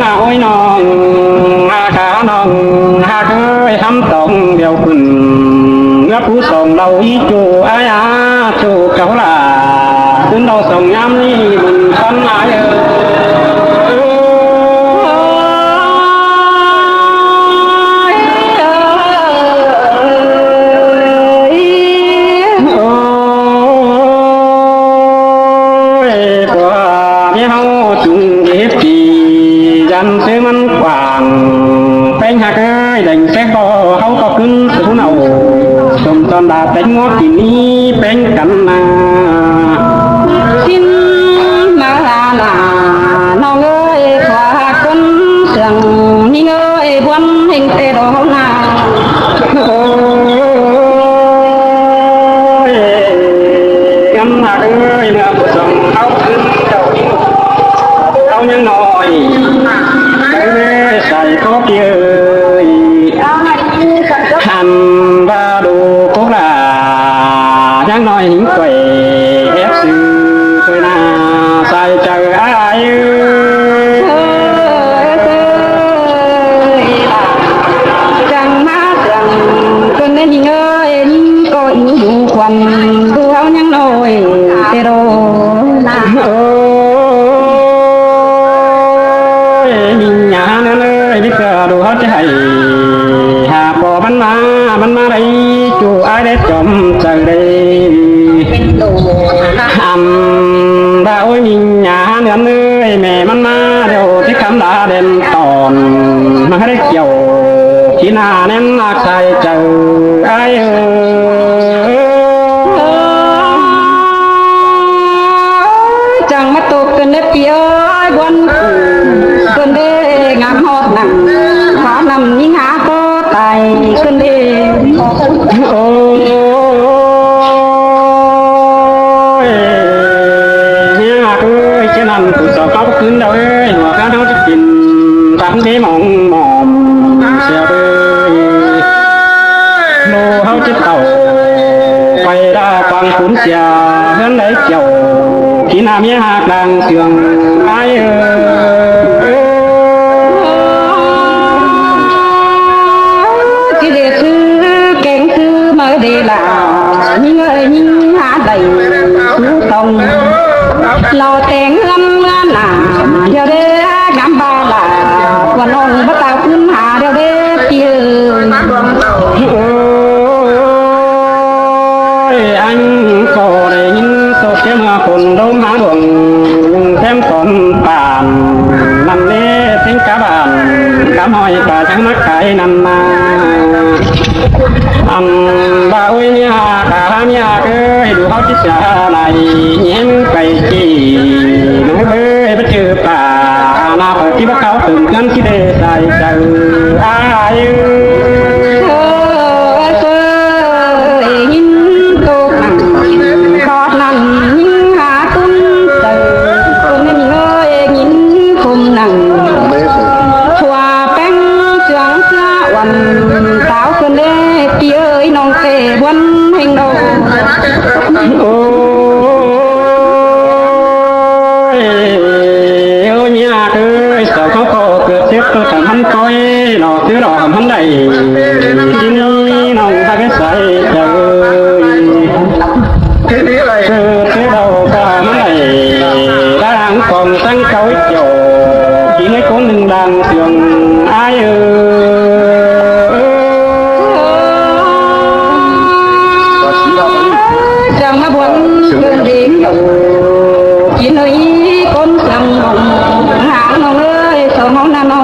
น่ะโอ้ยน้องหาขาน้องหาเคยทำต้องเดียวขึ้นเมื่อผู้ส่งเราอีจูอายาจูเขาล่ะขึ้นเราส่งย้ำนี่มันทันหลายซื้อมันกว่างเป็นหักเอ้ยเด่งแซ่ก็เขาก็ขึ้นสู่เนาสมตอนดาเป็นงอที่นี้เป็นกันนาสิ้นมาลาลาน้องเอ้ยขวาคนเสียงนี่เอ้ยบวนเฮงเตโดนาโอ้ยกันหักเอ้ยเนื้อผู้ส่งเขาขึ้นเจ้าเขายังน้อยใส่ก็เกี่ยหันบาดูกุลายังน้อยหิ้งไก่เอฟซีเคยนาใส่เจออะไรจังมาจังคนนี้ยิงเอ้ยก็อยู่ควันดูเขายังน้อยเตโรดูเขาจะให้หากพอมันมาได้จูไอ้ได้จมใจได้บ่าวมีหยาเนื้อเนื้อแม่มันมาเดี๋ยวที่คำลาเด่นตอนมาให้ได้เกี่ยวที่หน้าเน้นนักใจเจอไอ้จังมาตกกันได้เปียบนกันได้งามฮอดหนังขานำยิ่งหาก็ตายกันได้โอ้ยเนี่ยเอ้ยเช่นนั้นผู้สาวเขาขึ้นเด้อเอ้ยหัวข้าเขาจะกินตามที่มองเสียเอ้ยโลเขาจะเต่าไปได้ฟังขุนเสียเฮือนไหลเกี่ยวที่น้ำยังหากดังเสียงไอ้đi là những ơi những há đầy phú tông lò tiền lâm là giờ đây ngắm ba là còn ông bắt tao cũng hạ đeo đây tiền ôi anh có đây những số cái mà còn đâu há đường thêm còn bàn nằm đây tính cá bàn cám hỏi cả trắng mắt cái nằm bà ơi nhà cả nhà ơi đủ hot chết này nhém cày chi nói ơi bắt chư bà nào phải chỉ bắt cáo từng ngăn chỉ để dài chờ ai ơi nhìn tô nặng khó nặng nhìn hạ tung từ con nhìn ơi nhìn không nặng hòa bánh choáng xa quần táo cơn đê tia ơi non tê buồn hình đầu ôi nhà ơi sao không có cửa xếp tôi thầm hắn coi nó thứ đó thầm hắn đầy xin nòng ta cái sợi trời thế đâu cả hắn này đang còn tăng cối chiều chỉ mấy con mình đang thường ai chẳng mà buồn cơn đêm chỉ nơi con sầm hạ nó ơi sao nó na nó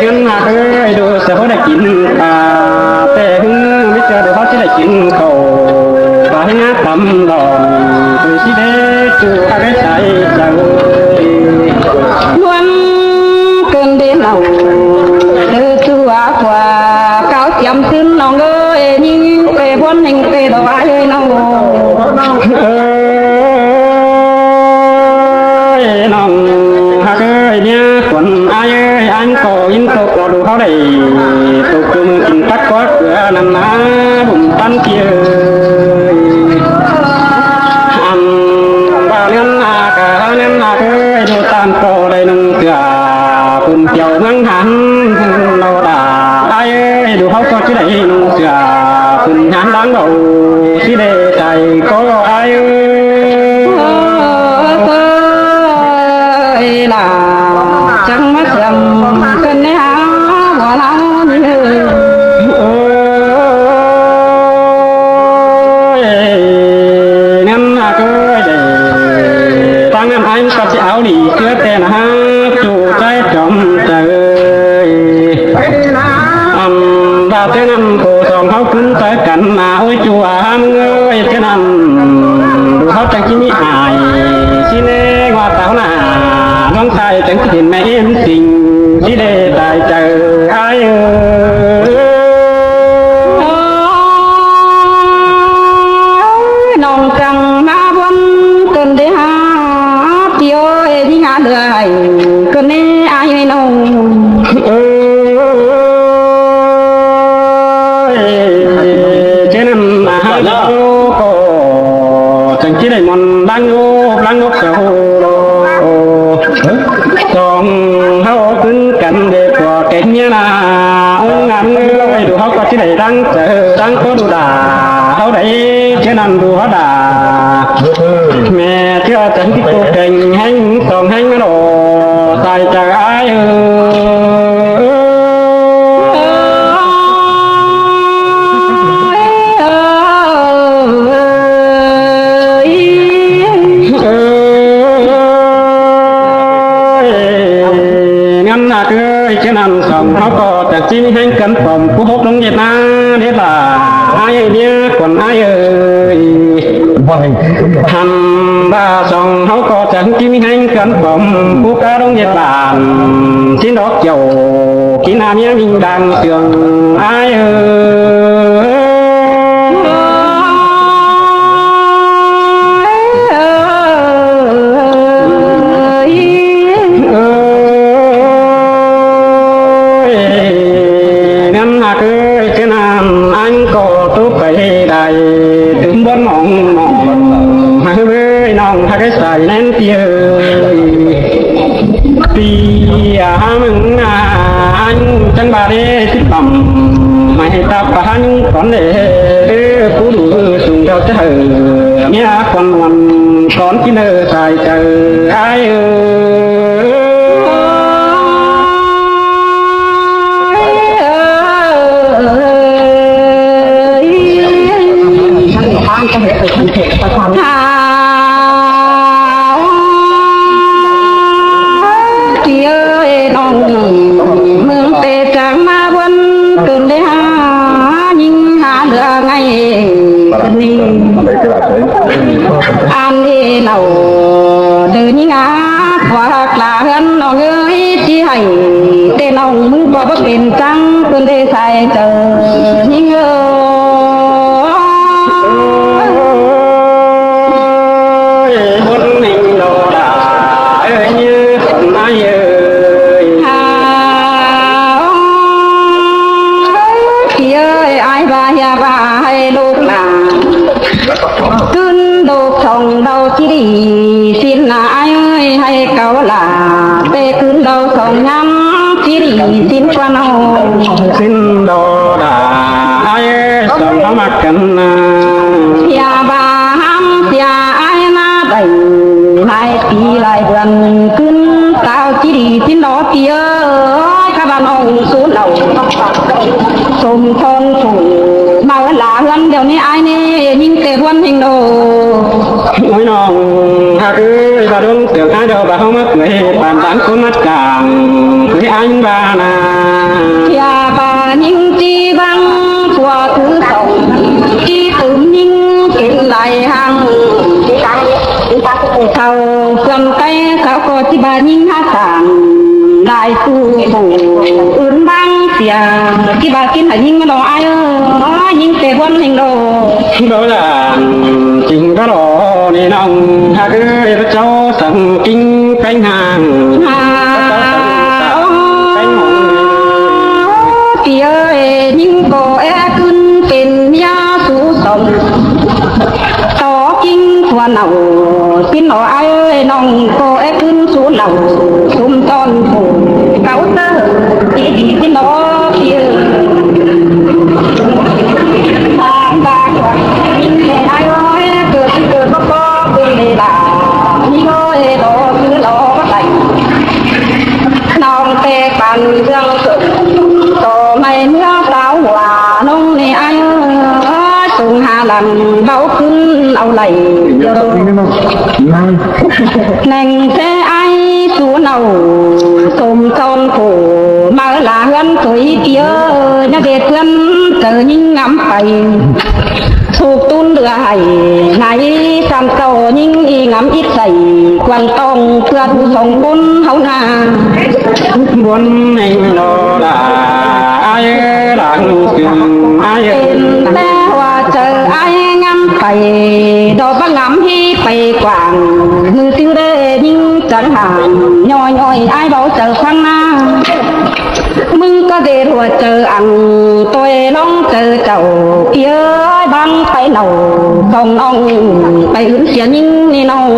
gần mà ơi đồ sao đã chín tê hưng biết chưa đồ họ chỉ là chín cầu và hưng áp tầm đòn tôi chỉ để chú cái trái trời luôn cơn đêm nào đưa chú qua cao chậm tin lòng ơi như về buôn hình về đồ ai nào ơi lòng hạt ơi nha quần ai ơi anh có in tục có đủเขาđầy tục chung tình tắc quá cửa nằm má bụng tan kia นั้นหากดูตามโตได้นึงเถื่อปุ่นเกี่ยวเมืองหันเราด่าไอ้ดูเขาก็ที่ได้นึงเถื่อปุ่นหันดังเราที่ได้ใจก็ไอ้ล่ะจังมาเสื่อมกันในหาบ่เล่านี่งั้นหากได้ตั้งนั้นไอ้ก็จะเอาดีเชื่อแต่นะจู่ใจจอมเตยบาดเท่านั้นโผสองเขาขึ้นไปกันมาโอ้ยจัวเงยเท่านั้นดูเขาจังที่มีอายสิเน่ว่าเต่าหน้าน้องชายจังที่เห็นแม่เอ็มสิ่งที่ได้ตายเจอไอ้น้องจังมาบนเกินได้หาเที่ยวที่งานเดือยเกินนี้ไอ้น้องเช่นนั้นมาหาโลก็จังที่ได้มันล้างโลกเจ้าสองเขาขึ้นกันเด็กกว่าเก่งเนี่ยนะงานเลยดูเขาก็ที่ได้ตั้งเจอตั้งเขาดูด่าเขาได้เช่นนั้นดูเขาด่าแม่เชื่อจังที่ตัวเก่งแห้งสองแห้งโลใส่ใจไอ้เขาก็จากจีนแห่งกันผมผู้พบลงเย็ดนาเด็ดล่ะไอ้เดียคนไอ้ทำบาสองเขาก็จากจีนแห่งกันผมผู้กาลงเย็ดบานชิ้นดอกเกี่ยวกินน้ำเมียมิงดังเสียงไอ้cái sài lên tia tia mừng anh chân bà đi thích bầm mày ta bà những con để phú đủ sùng theo chứ nghe con chỉ nợ xài chờ ai anh đi nào từ những ngã hoặc là hơn nó ơi chỉ hành tên ông mưa có bất bình trắng cơn đê sai chờ những ơi muốn mình đồ đã ơi như ai ơi khi ơi ai ba hay lúc nào sông đâu chỉ đi xin là ai ơi hay câu là tê cứng đâu sông nhắm chỉ đi xin qua nào xin đồ đã ai sông nó mặc cần nhà bà ham nhà ai na đầy hai tí lại vườn cứng tao chỉ đi xin đó tia các bạn ông xuống đầu sông thôn phủ màu là hơn điều này ai nè nhưng tệ quân hình đồ nói nòng hạt ơi bà đông tưởng ai đâu bà không mất người bàn tán con mắt càng với anh bà nà nhà bà nhưng chi văng của thứ sống chi tự nhưng kết lại hàng thầu cầm cây khảo có chi bà nhưng hát sàng đại tu phủ ướn băng xìa chi bà kinh hả nhưng mà đồ ai ơi nhưng tệ quân hình đồ đó là chính có đồ nên ông hạt ơi bà cháu sẵn kinh cánh hàng chị ơi nhưng cô e cưng tên nhà sú sống tỏ kinh หัวเหนากินหน่อไอ้น้องโกเอ็ขึ้นสูเหนาซุ่มตอนผูเก่าเตอร์ดีดีกินหน่อเพียตามตากว่าแต่ไอ้ร้อยเกิดก็เป็นเลยล่ะนี่ร้อยรอคือรอก็ไหลน้องเตะปันเรื่องเกิดต่อไม่เมื่อสาวหัวน้องนี่ไอ้ส่งหาลันเบาขึ้นเอาไหลnành thế ai xuống nào tôm con khổ mà là hơn tuổi kia nhà về thân tự nhiên ngắm phải thuộc tuôn lửa hay này sam cầu nhưng ngắm ít dày quan tông cơn sống quân hậu na muốn anh đó là ai đang cùng ai té hoa chờ ai ngắm phải đó băng ngắm hi phải quảng người tiêu đề nhưng chẳng hạn nhoi nhoi ai bảo chờ khoan naมึงก็เดือดเจออังตัวน้องเจอเจ้าเอี้ยบ้างไปหนาวกองน้องไปอื่นเสียยิ่งนี่น้อง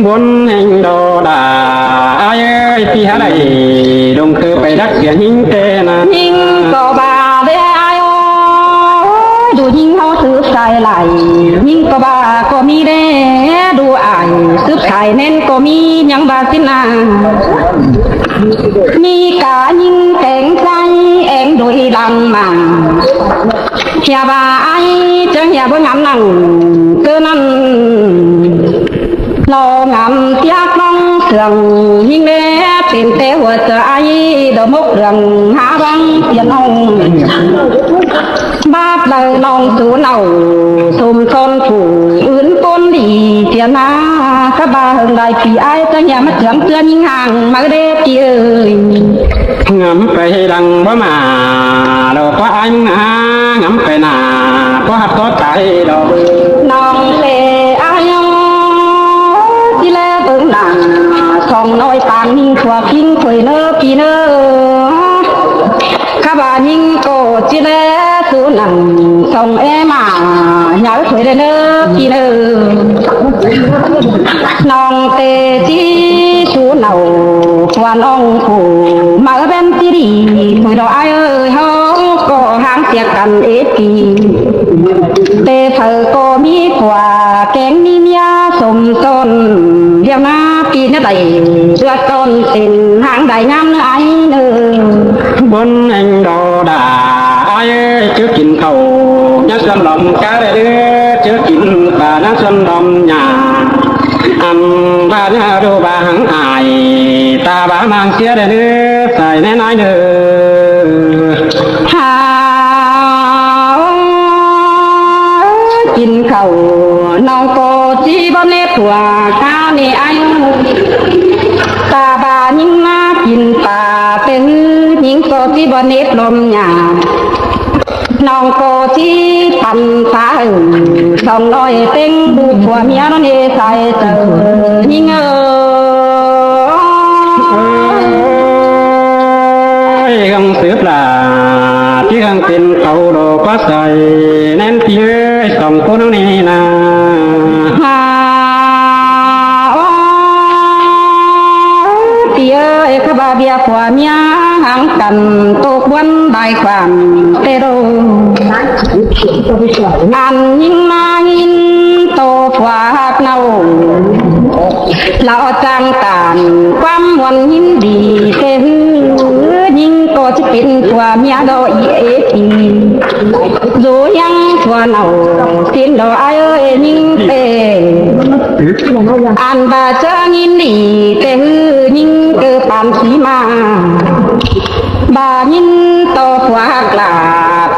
muốn anh đó là ai ơi thì hả này đồng cơ phải đắc xiển những tên à ยิ่งก็บาได้ไอ้โอ้ดูยิ่งเขาซื้อใส่ไหลยิ่งก็บาก็มีเด้ดูอ่ายซื้อขายเน้นก็มียังบาสินามีกายิ่งแต่งใจเองโดยดังมาเฮียบาไอ้จังเฮียบ่งามนั่งเกินนั้นเรางามเตียกน้องเสื่องยิ่งเด้เป็นเตหัวใจดอกมกเรื่องหาบังเตียนองบาปเลยน้องสูเนาสมตนผู้อื่นต้นดีเตียนาก็บาเฮงได้ปีไอ้จังเฮียมาเถื่อนเตือนยิ่งห่างมาเด้จีเอ้ย ngắm phải đằng bó mà đồ có anh ngắm phải nà có hạt có trái đồ น้องเลอายุที่แลเบิ่งหน้าสองน้อยปานนิ่งขวบยิ่งถวยเนอปีเนอข้าบายิ่งโกจิแลสูหนังสองเอมาหยาถวยเนอปีเนอน้องเตจีสูเหนาว่าน้องผู้มาเป็นที่ดีถวยดอกไอ้เอ้ยเฮาก็ห่างเสียกันเอปีเตเธอก็มีกว่าแกงนิมยาสมต้นเดียวนาปีนี้ได้เดือดต้นเป็นหางได้งามเนื้อไอ้เนื้อ muốn anh đó là ai ơi chưa kín khẩu nhắc xuân lòng cá để đưa chưa kín bà nhắc xuân lòng nhà ăn ba nhà đồ bà hằng ai ta bà mang xía để đưa xài nên ai nữa หากินข้าวน้องก็จีบ่เน็ตว่าข้าวนี่ไอ้ตาบายิ่งน่ากินปลาเป็นยิ่งก็จีบ่เน็ตลมหยาน้องก็จีปันตาสองน้อยเต็งดูผัวเมียน้องเอใส่เจอยิ่งkhông xếp là chứ không tin cầu đồ có sợi nên phía dòng cô nó này là หาเปียเอกบาเบียผัวเมียห่างกันตกวันได้ความเตโรอันยิ่งมายินโตผัวหักเนาเราจังตานความวันยินดีเตหือยิ่งก็จะเป็นผัวเมียดออีเอทีดูยังผัวเนาสิ้นดอกไอ้เอ้ยยิ่งเตอันบาเจอยินดีเตหือยิ่งเกิดปานสีมาบายินโตผัวหักลา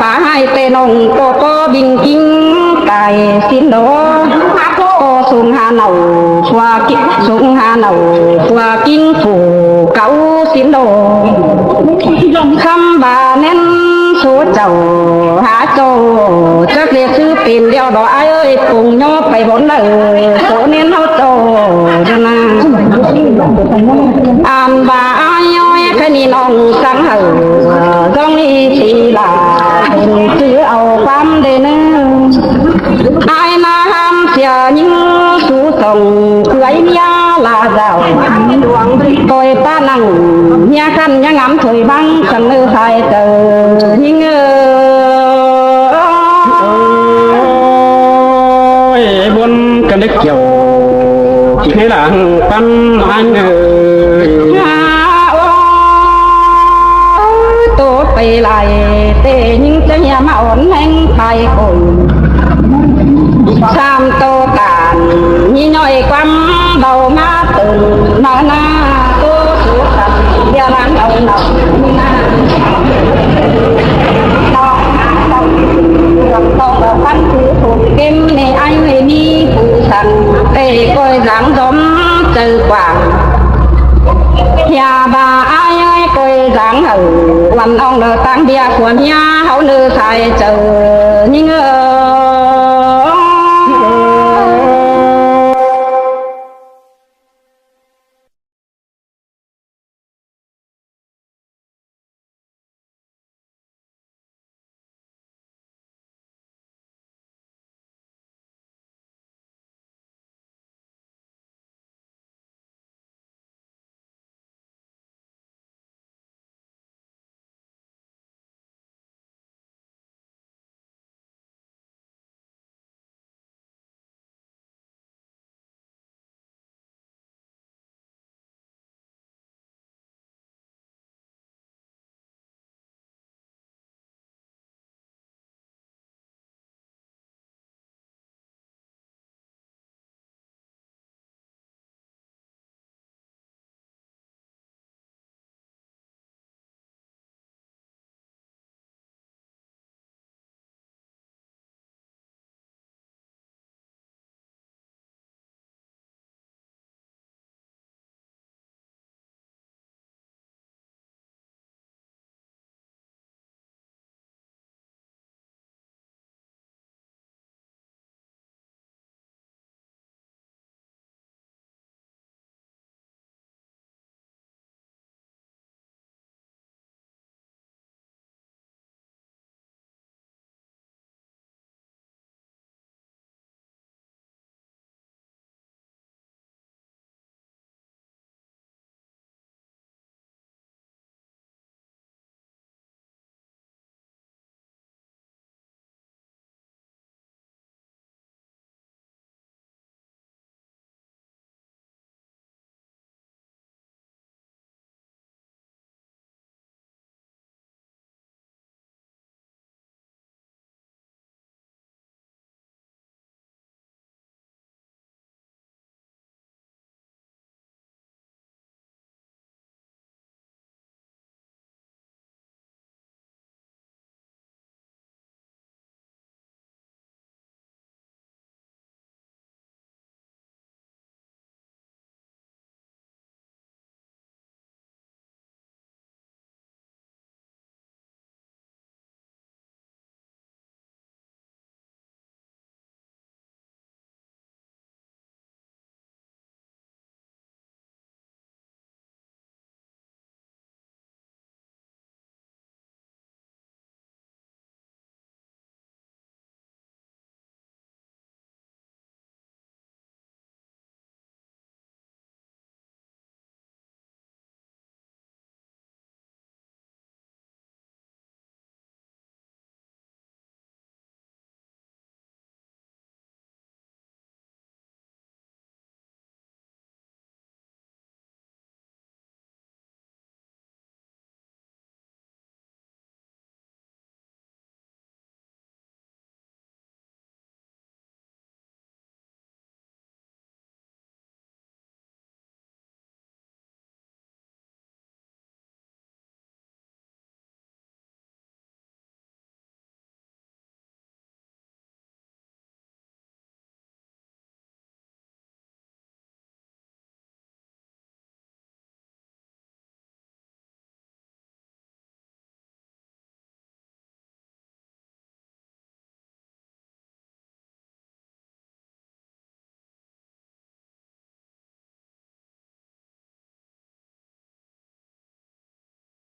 ปาให้เตนงโตก็บิงกิ้งไก่สิ้นดอกก็สูงหาเนาผัวกิสูงหาเนาผัวกิ้งผูเก่าสิ้นดอกคำบาเน้นสูเจ้าหาโจจักเรียกชื่อเป็นเดียวดอกไอ้เอ้ยปุ่งย่อไปบนเลยโสเน้นเฮาโจเดนะอ่านบาอ้อยย้อยแค่นี้น้องสังเหอต้องนี่ทีลาเป็นชื่อเอาความเดนไอ้นาห้ามเสีย những sú sông cưới nha là giàu tôi ta năng nha khăn nha ngắm thời băng cần nữ hai tờ những ôi buồn cần đức chiều thế là pan anh ơi tôi về lại tê những cái nhà mà ổn anh phải cội sam tô tàn như nói quăng đầu má từng na na tô số sạch gia lan đầu nọc na to ở văn thứ thuộc kim này anh về đi phụ sẵn tê coi dáng giống từ quảng nhà bà ai ơi coi dáng ởวันông lờ tăng bia của nhà hậu nữ xài chờ nhưng